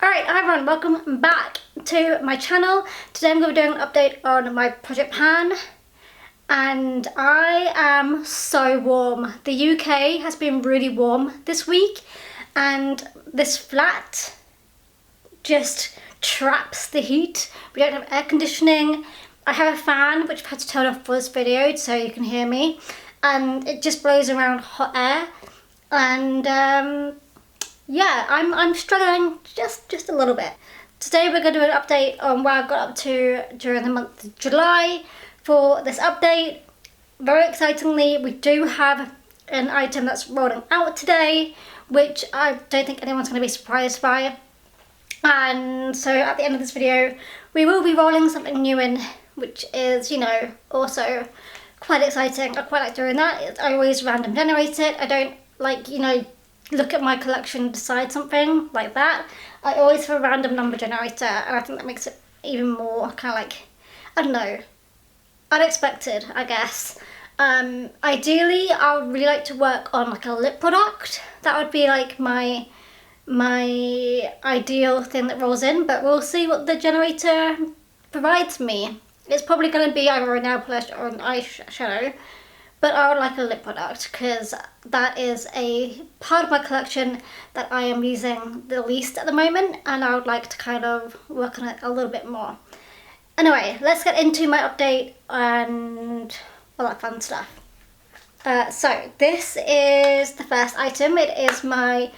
Alright, hi everyone, welcome back to my channel. Today I'm going to be doing an update on my project pan and I am so warm. The UK has been really warm this week and this flat just traps the heat. We don't have air conditioning. I have a fan which I've had to turn off for this video so you can hear me, and it just blows around hot air and yeah, I'm struggling just a little bit. Today we're going to do an update on where I got up to during the month of July. For this update, very excitingly, we do have an item that's rolling out today, which I don't think anyone's going to be surprised by. And so at the end of this video, we will be rolling something new in, which is, you know, also quite exciting. I quite like doing that. I always random generate it. I don't like, you know, look at my collection and decide something like that. I always have a random number generator, and I think that makes it even more kind of like, I don't know, unexpected, I guess. Ideally, I would really like to work on like a lip product. That would be like my ideal thing that rolls in, but we'll see what the generator provides me. It's probably going to be either a nail polish or an eyeshadow. But I would like a lip product because that is a part of my collection that I am using the least at the moment, and I would like to kind of work on it a little bit more. Anyway, let's get into my update and all that fun stuff. So this is the first item. It is my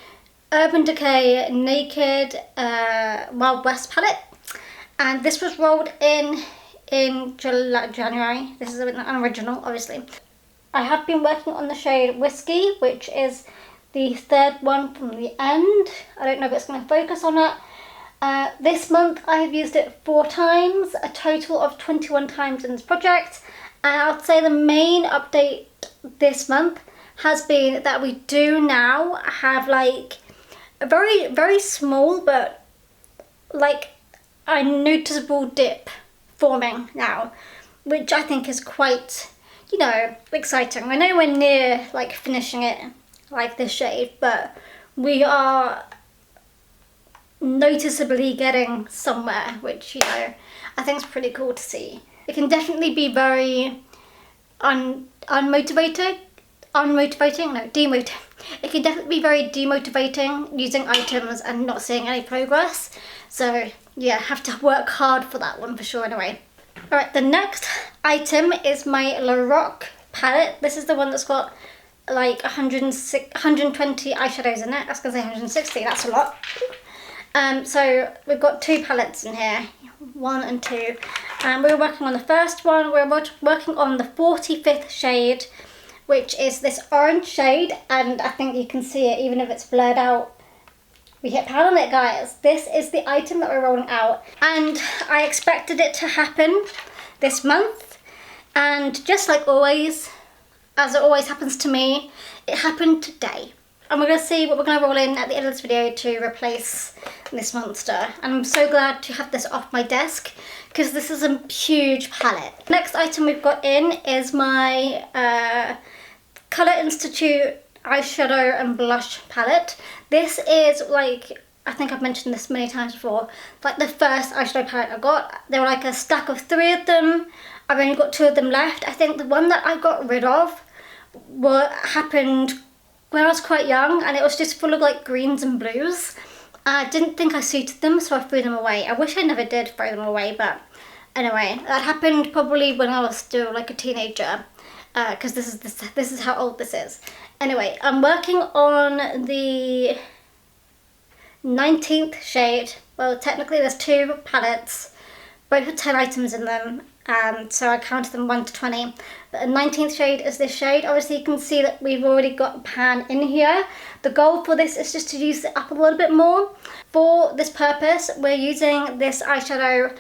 Urban Decay Naked Wild West palette, and this was rolled in January. This is an original, obviously. I have been working on the shade Whiskey, which is the third one from the end. I don't know if it's going to focus on it. This month I have used it 4 times, a total of 21 times in this project. And I would say the main update this month has been that we do now have like a very, very small but like a noticeable dip forming now, which I think is quite, you know, exciting. I know we're near like finishing it like this shade, but we are noticeably getting somewhere, which, you know, I think is pretty cool to see. It can definitely be very demotivating. It can definitely be very demotivating using items and not seeing any progress. So yeah, have to work hard for that one for sure anyway. Alright, the next item is my La Rock palette. This is the one that's got like 120 eyeshadows in it. I was going to say 160, that's a lot. So we've got 2 palettes in here, 1 and 2. And we're working on the first one. We're working on the 45th shade, which is this orange shade. And I think you can see it even if it's blurred out. We hit pan on it, guys. This is the item that we're rolling out, and I expected it to happen this month, and just like always, as it always happens to me, it happened today. And we're going to see what we're going to roll in at the end of this video to replace this monster. And I'm so glad to have this off my desk because this is a huge palette. Next item we've got in is my Colour Institute eyeshadow and blush palette. This is like, I think I've mentioned this many times before, like the first eyeshadow palette I got. There were like a stack of 3 of them. I've only got 2 of them left. I think the one that I got rid of happened when I was quite young, and it was just full of like greens and blues. I didn't think I suited them, so I threw them away. I wish I never did throw them away, but anyway, that happened probably when I was still like a teenager. Because this is how old this is. Anyway, I'm working on the 19th shade. Well, technically there's 2 palettes, both with 10 items in them, so I counted them 1 to 20. But the 19th shade is this shade. Obviously you can see that we've already got a pan in here. The goal for this is just to use it up a little bit more. For this purpose, we're using this eyeshadow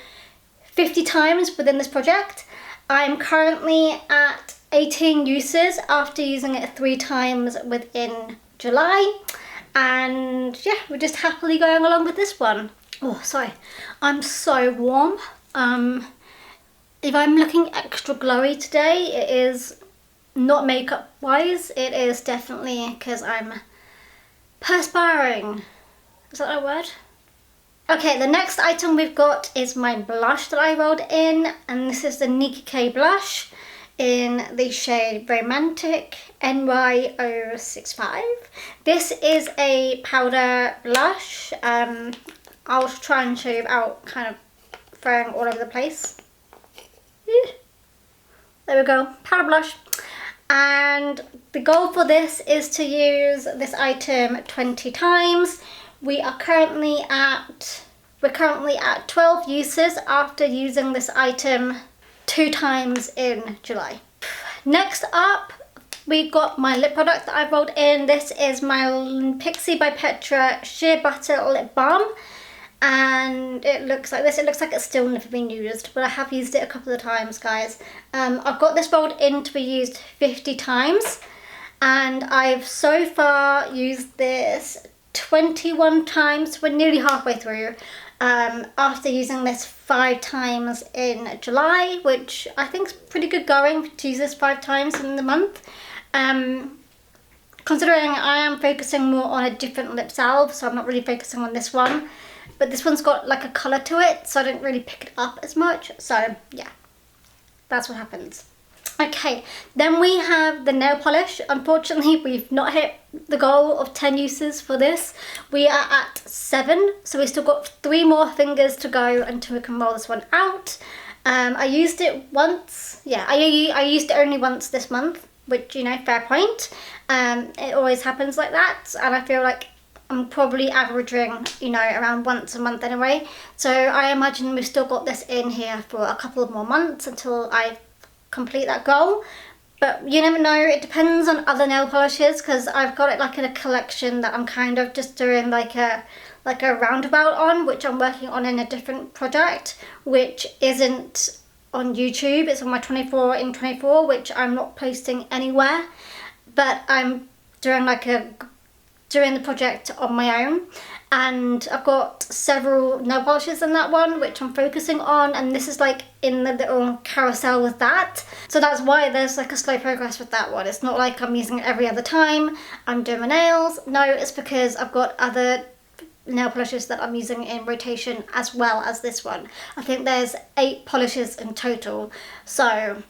50 times within this project. I'm currently at 18 uses after using it 3 times within July, and yeah, we're just happily going along with this one. Oh, sorry, I'm so warm. If I'm looking extra glowy today, it is not makeup wise, it is definitely because I'm perspiring. Is that a word? Okay, the next item we've got is my blush that I rolled in, and this is the Nika K blush in the shade Romantic NY065. This is a powder blush. I'll try and show you without kind of throwing all over the place. There we go, powder blush. And the goal for this is to use this item 20 times. We're currently at 12 uses after using this item 2 times in July. Next up, we got my lip product that I rolled in. This is my Pixi by Petra Sheer Butter Lip Balm. And it looks like this. It looks like it's still never been used, but I have used it a couple of times, guys. I've got this rolled in to be used 50 times, and I've so far used this 21 times. We're nearly halfway through. After using this 5 times in July, which I think is pretty good going to use this 5 times in the month. Considering I am focusing more on a different lip salve, so I'm not really focusing on this one. But this one's got like a colour to it, so I didn't really pick it up as much. So yeah, that's what happens. Okay, then we have the nail polish. Unfortunately, we've not hit the goal of 10 uses for this. We are at 7, so we've still got 3 more fingers to go until we can roll this one out. I used it once. Yeah, I used it only once this month, which, you know, fair point. It always happens like that, and I feel like I'm probably averaging, you know, around once a month anyway. So I imagine we've still got this in here for a couple of more months until I complete that goal. But you never know, it depends on other nail polishes, because I've got it like in a collection that I'm kind of just doing like a roundabout on, which I'm working on in a different project, which isn't on YouTube. It's on my 24 in 24, which I'm not posting anywhere, but I'm doing doing the project on my own, and I've got several nail polishes in that one which I'm focusing on, and this is like in the little carousel with that, so that's why there's like a slow progress with that one. It's not like I'm using it every other time I'm doing my nails. No, it's because I've got other nail polishes that I'm using in rotation as well as this one. I think there's 8 polishes in total, so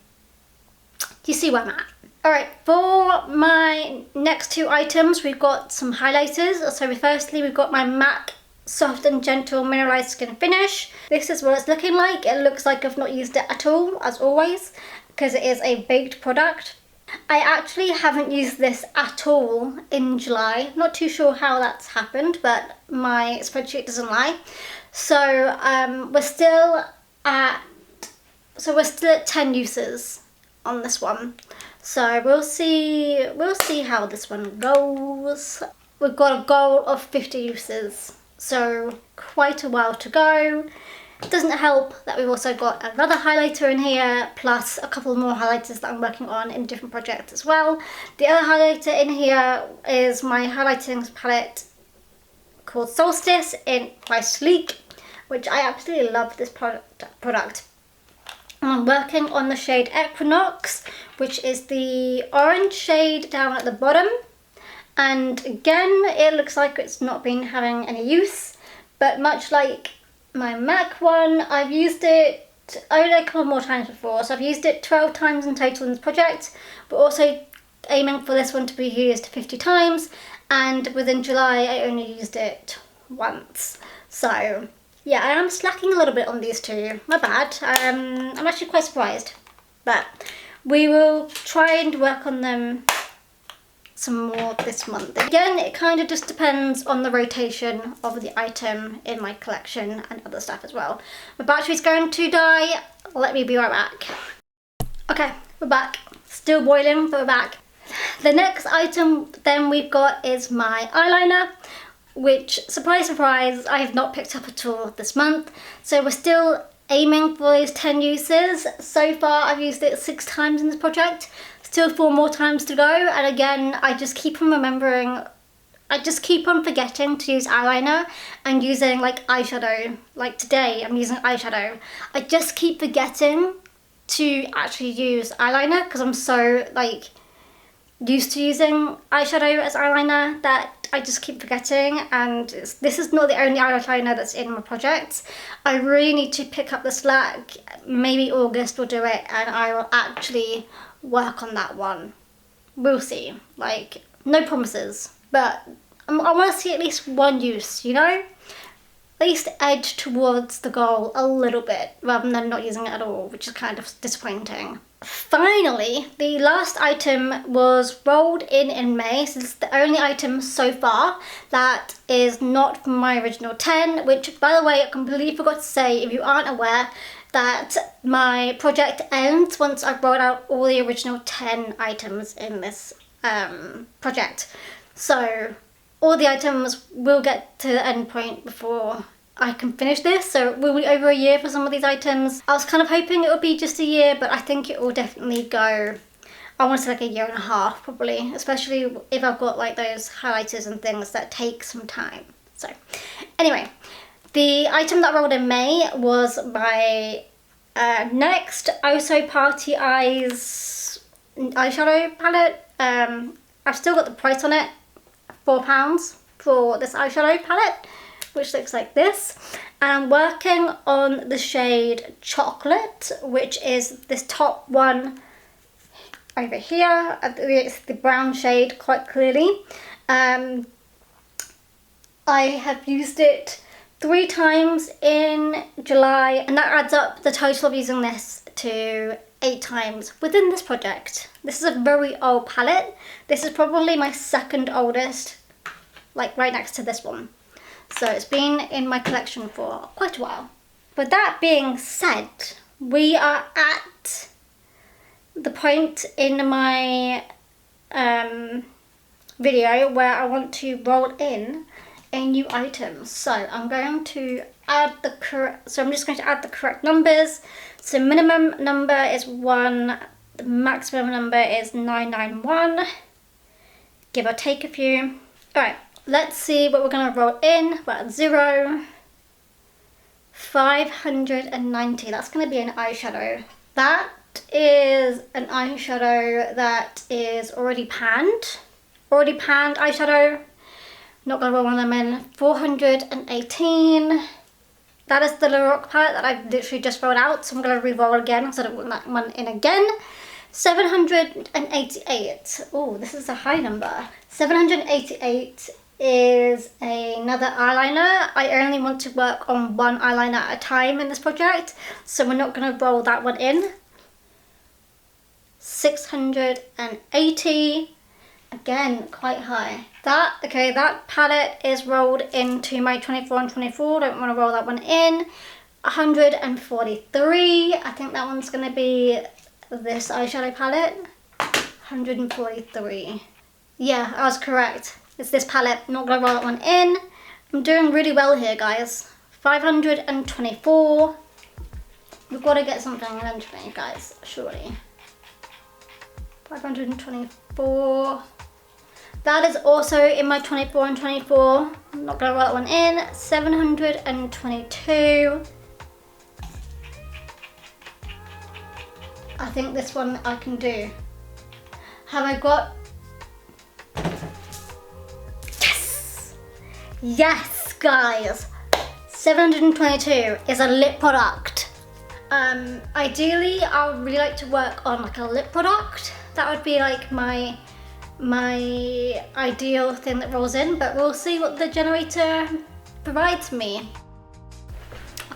you see where I'm at. Alright, for my next 2 items, we've got some highlighters. So firstly, we've got my MAC Soft and Gentle Mineralized Skin Finish. This is what it's looking like. It looks like I've not used it at all, as always, because it is a baked product. I actually haven't used this at all in July. Not too sure how that's happened, but my spreadsheet doesn't lie. So we're still at 10 uses on this one. So we'll see how this one goes. We've got a goal of 50 uses, so quite a while to go. It doesn't help that we've also got another highlighter in here, plus a couple more highlighters that I'm working on in different projects as well. The other highlighter in here is my highlighting palette called Solstice by Sleek, which I absolutely love this product. I'm working on the shade Equinox, which is the orange shade down at the bottom. And again, it looks like it's not been having any use, but much like my MAC one, I've used it only a couple more times before. So I've used it 12 times in total in this project, but also aiming for this one to be used 50 times. And within July, I only used it once. So yeah, I am slacking a little bit on these 2. My bad. I'm actually quite surprised. But we will try and work on them some more this month. Again, it kind of just depends on the rotation of the item in my collection and other stuff as well. My battery's going to die. Let me be right back. Okay, we're back. Still boiling, but we're back. The next item then we've got is my eyeliner, which, surprise, surprise, I have not picked up at all this month. So we're still aiming for those 10 uses. So far, I've used it 6 times in this project. Still 4 more times to go. And again, I just keep on forgetting to use eyeliner and using like eyeshadow. Like today, I'm using eyeshadow. I just keep forgetting to actually use eyeliner because I'm so like used to using eyeshadow as eyeliner that I just keep forgetting, and this is not the only eyeliner that's in my project. I really need to pick up the slack. Maybe August will do it and I will actually work on that one. We'll see. Like, no promises, but I want to see at least one use, you know? At least edge towards the goal a little bit rather than not using it at all, which is kind of disappointing. Finally, the last item was rolled in May, so this is the only item so far that is not from my original 10, which, by the way, I completely forgot to say, if you aren't aware, that my project ends once I've rolled out all the original 10 items in this project. So all the items will get to the end point before I can finish this, so it will be over a year for some of these items. I was kind of hoping it would be just a year, but I think it will definitely go, I want to say like a year and a half probably, especially if I've got like those highlighters and things that take some time. So anyway, the item that rolled in May was my next Oso Party Eyes eyeshadow palette. I've still got the price on it, £4 for this eyeshadow palette, which looks like this, and I'm working on the shade Chocolate, which is this top one over here. It's the brown shade quite clearly. I have used it 3 times in July, and that adds up the total of using this to 8 times within this project. This is a very old palette. This is probably my second oldest, like right next to this one. So it's been in my collection for quite a while. With that being said, we are at the point in my video where I want to roll in a new item. So I'm going to add the correct, so I'm just going to add the correct numbers. So minimum number is 1, the maximum number is 991, give or take a few. Alright. Let's see what we're going to roll in. We're at 0, 590. That's going to be an eyeshadow. That is an eyeshadow that is already panned. Already panned eyeshadow. Not going to roll one of them in. 418. That is the Lorac palette that I've literally just rolled out. So I'm going to re-roll again so I don't want that one in again. 788. Oh, this is a high number. 788 is another eyeliner. I only want to work on one eyeliner at a time in this project, so we're not going to roll that one in. 680, again quite high. That palette is rolled into my 24 and 24, don't want to roll that one in. 143, I think that one's going to be this eyeshadow palette. 143, yeah, I was correct. It's this palette, not going to roll that one in. I'm doing really well here, guys. 524. We've got to get something eventually, guys, surely. 524. That is also in my 24 and 24. I'm not going to roll that one in. 722. I think this one I can do. Have I got... Yes, guys, 722 is a lip product. Ideally, I would really like to work on like a lip product. That would be like my ideal thing that rolls in, but we'll see what the generator provides me.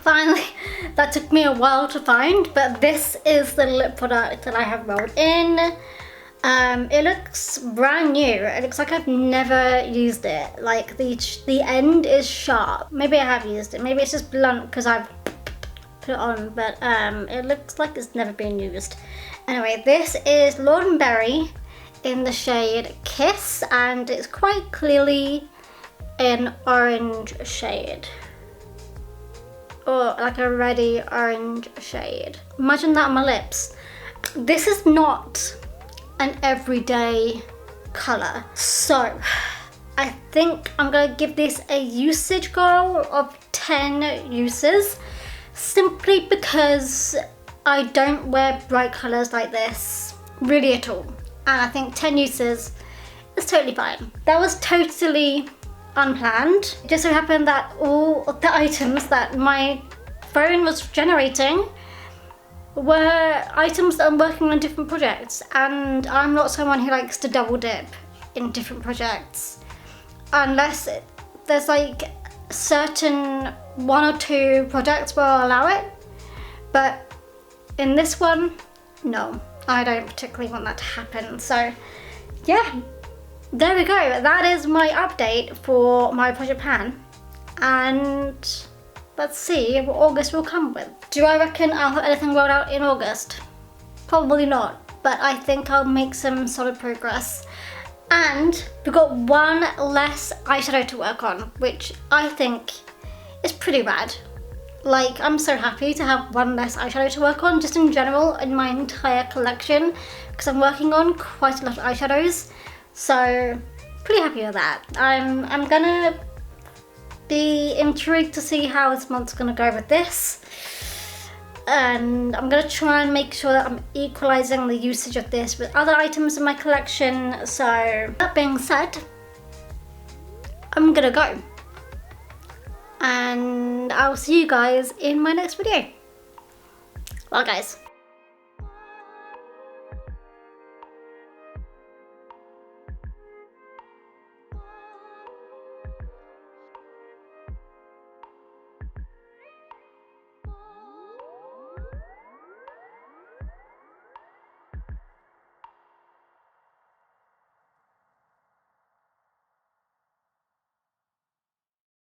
Finally, that took me a while to find, but this is the lip product that I have rolled in. It looks brand new. It looks like I've never used it. Like the end is sharp. Maybe I have used it. Maybe it's just blunt because I've put it on, but it looks like it's never been used. Anyway, this is Lord & Berry in the shade Kiss, and it's quite clearly an orange shade. Or like a reddy orange shade. Imagine that on my lips. This is not an everyday colour. So I think I'm gonna give this a usage goal of 10 uses, simply because I don't wear bright colours like this really at all. and I think 10 uses is totally fine. That was totally unplanned. It just so happened that all of the items that my phone was generating were items that I'm working on different projects, and I'm not someone who likes to double dip in different projects unless there's like certain 1 or 2 projects where I'll allow it, but in this one, no, I don't particularly want that to happen. So yeah, there we go. That is my update for my project plan, and let's see what August will come with. Do I reckon I'll have anything rolled out in August? Probably not, but I think I'll make some solid progress. And we've got 1 less eyeshadow to work on, which I think is pretty rad. Like, I'm so happy to have 1 less eyeshadow to work on, just in general in my entire collection, because I'm working on quite a lot of eyeshadows. So pretty happy with that. I'm gonna be intrigued to see how this month's gonna go with this, and I'm gonna try and make sure that I'm equalizing the usage of this with other items in my collection. So that being said, I'm gonna go, and I'll see you guys in my next video. Bye guys.